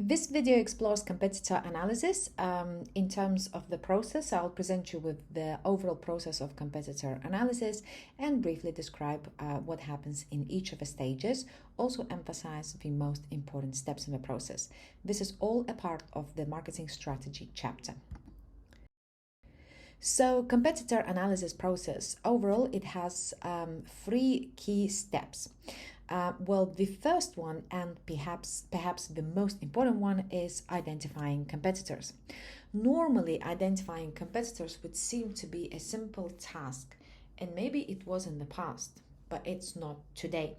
This video explores competitor analysis. In terms of the process, I'll present you with the overall process of competitor analysis and briefly describe what happens in each of the stages, also emphasize the most important steps in the process. This is all a part of the marketing strategy chapter. So, competitor analysis process, overall, it has three key steps. The first one, and perhaps the most important one, is identifying competitors. Normally, identifying competitors would seem to be a simple task, and maybe it was in the past, but it's not today.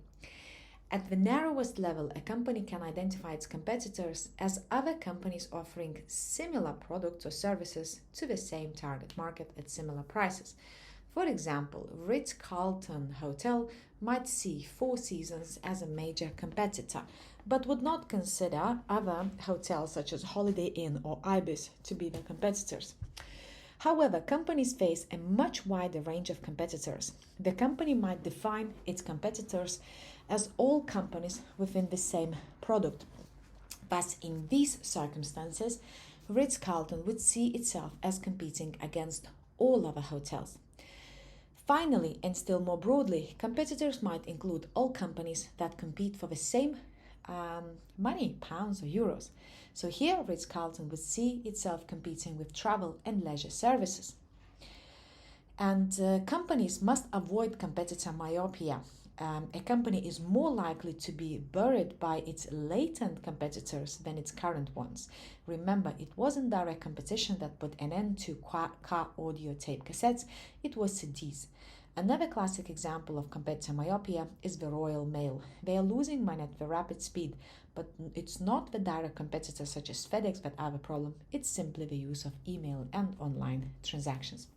At the narrowest level, a company can identify its competitors as other companies offering similar products or services to the same target market at similar prices. For example, Ritz-Carlton Hotel might see Four Seasons as a major competitor, but would not consider other hotels such as Holiday Inn or Ibis to be their competitors. However, companies face a much wider range of competitors. The company might define its competitors as all companies within the same product. Thus, in these circumstances, Ritz-Carlton would see itself as competing against all other hotels. Finally, and still more broadly, competitors might include all companies that compete for the same money, pounds or euros. So here, Ritz-Carlton would see itself competing with travel and leisure services. And companies must avoid competitor myopia. A company is more likely to be buried by its latent competitors than its current ones. Remember, it wasn't direct competition that put an end to car audio tape cassettes, it was CDs. Another classic example of competitor myopia is the Royal Mail. They are losing money at a rapid speed, but it's not the direct competitors such as FedEx that are the problem, it's simply the use of email and online transactions.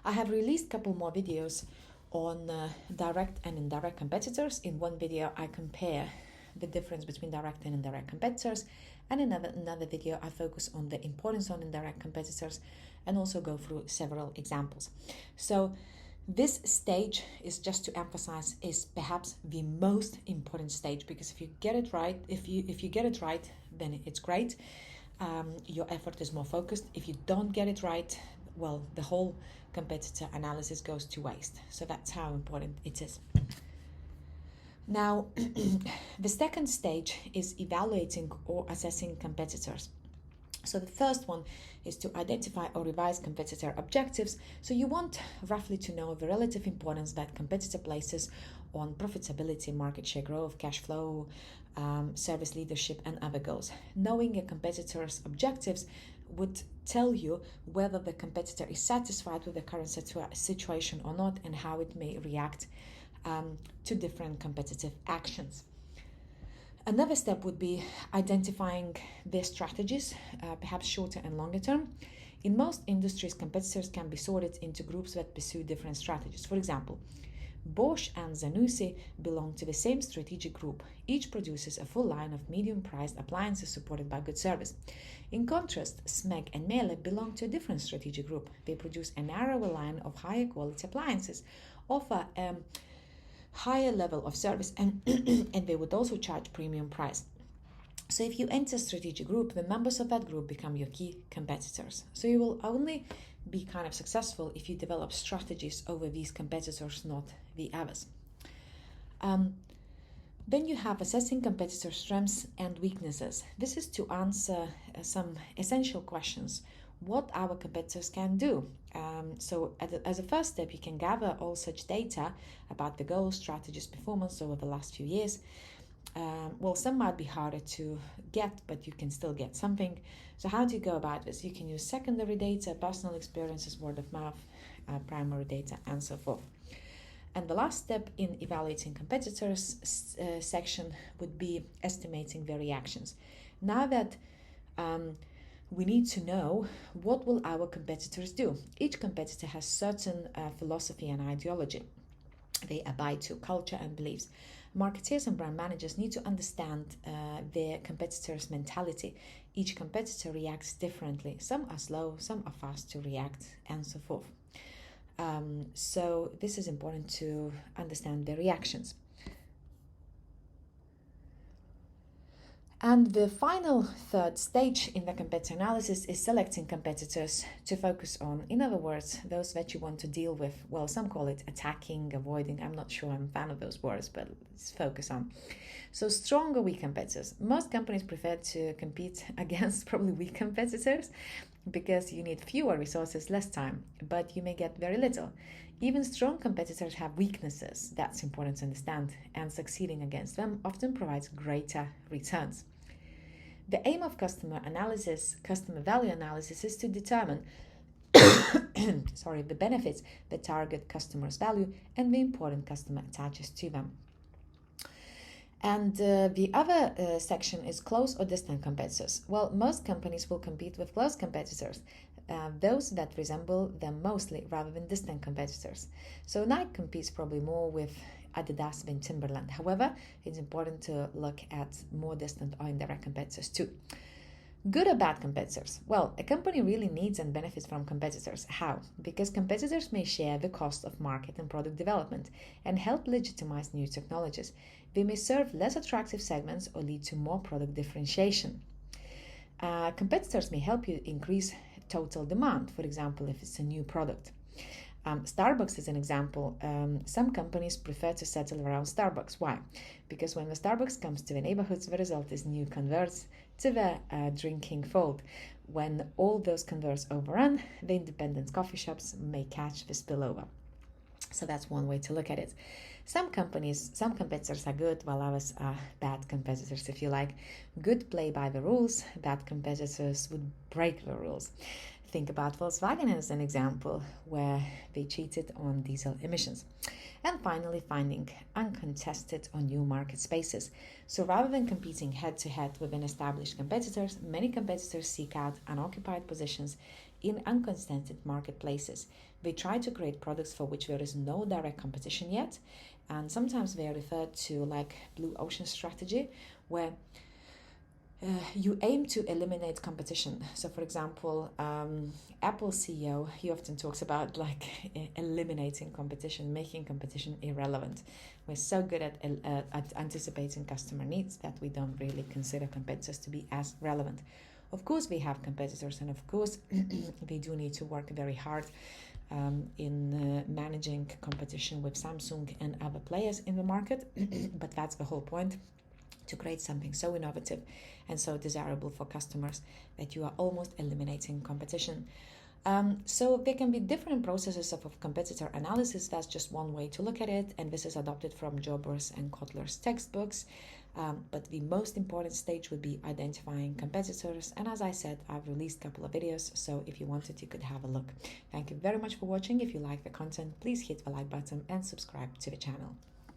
I have released a couple more videos on direct and indirect competitors. In one video, I compare the difference between direct and indirect competitors, and in another video, I focus on the importance of indirect competitors and also go through several examples. So this stage is, just to emphasize, is perhaps the most important stage, because if you get it right, if you get it right, then it's great. Your effort is more focused. If you don't get it right, well, the whole competitor analysis goes to waste. So that's how important it is. Now, the second stage is evaluating or assessing competitors. So the first one is to identify or revise competitor objectives. So you want roughly to know the relative importance that competitor places on profitability, market share growth, cash flow, service leadership, and other goals. Knowing a competitor's objectives would tell you whether the competitor is satisfied with the current situation or not, and how it may react to different competitive actions. Another step would be identifying their strategies, perhaps shorter and longer term. In most industries, competitors can be sorted into groups that pursue different strategies. For example, Bosch and Zanussi belong to the same strategic group. Each produces a full line of medium-priced appliances supported by good service. In contrast, Smeg and Miele belong to a different strategic group. They produce a narrower line of higher quality appliances, offer a higher level of service, and they would also charge premium price. So if you enter a strategic group, the members of that group become your key competitors. So you will only be kind of successful if you develop strategies over these competitors, not the others. Then you have assessing competitor strengths and weaknesses. This is to answer some essential questions. What our competitors can do. So as a first step, you can gather all such data about the goals, strategies, performance over the last few years. Some might be harder to get, but you can still get something. So how do you go about this? You can use secondary data, personal experiences, word of mouth, primary data, and so forth. And the last step in evaluating competitors section would be estimating their reactions. Now that we need to know what will our competitors do. Each competitor has certain philosophy and ideology. They abide to culture and beliefs. Marketeers and brand managers need to understand their competitors' mentality. Each competitor reacts differently. Some are slow, some are fast to react, and so forth. So this is important to understand their reactions. And the final third stage in the competitor analysis is selecting competitors to focus on. In other words, those that you want to deal with. Well, some call it attacking, avoiding. I'm not sure I'm a fan of those words, but let's focus on. So strong or weak competitors. Most companies prefer to compete against probably weak competitors because you need fewer resources, less time, but you may get very little. Even strong competitors have weaknesses, that's important to understand, and succeeding against them often provides greater returns. The aim of customer analysis, customer value analysis, is to determine the benefits the target customers value and the important customer attaches to them. And the other section is close or distant competitors. Well, most companies will compete with close competitors, those that resemble them mostly rather than distant competitors. So Nike competes probably more with Adidas than Timberland. However, it's important to look at more distant or indirect competitors too. Good or bad competitors? Well, a company really needs and benefits from competitors. How? Because competitors may share the cost of market and product development and help legitimize new technologies. They may serve less attractive segments or lead to more product differentiation. Competitors may help you increase total demand, for example, if it's a new product. Starbucks is an example. Some companies prefer to settle around Starbucks. Why? Because when the Starbucks comes to the neighborhoods, the result is new converts to the drinking fold. When all those converts overrun, the independent coffee shops may catch the spillover. So that's one way to look at it. Some competitors are good, while others are bad competitors, if you like. Good play by the rules, bad competitors would break the rules. Think about Volkswagen as an example, where they cheated on diesel emissions. And finally, finding uncontested or new market spaces. So rather than competing head-to-head with established competitors, many competitors seek out unoccupied positions in uncontested marketplaces. They try to create products for which there is no direct competition yet, and sometimes they are referred to like blue ocean strategy, where you aim to eliminate competition. So, for example, Apple CEO, he often talks about like eliminating competition, making competition irrelevant. We're so good at anticipating customer needs that we don't really consider competitors to be as relevant. Of course, we have competitors, and of course, they do need to work very hard in managing competition with Samsung and other players in the market. But that's the whole point, to create something so innovative and so desirable for customers that you are almost eliminating competition. So there can be different processes of competitor analysis. That's just one way to look at it, and this is adopted from Jobbers and Kotler's textbooks. But the most important stage would be identifying competitors. And as I said, I've released a couple of videos, so if you wanted, you could have a look. Thank you very much for watching. If you like the content, please hit the like button and subscribe to the channel.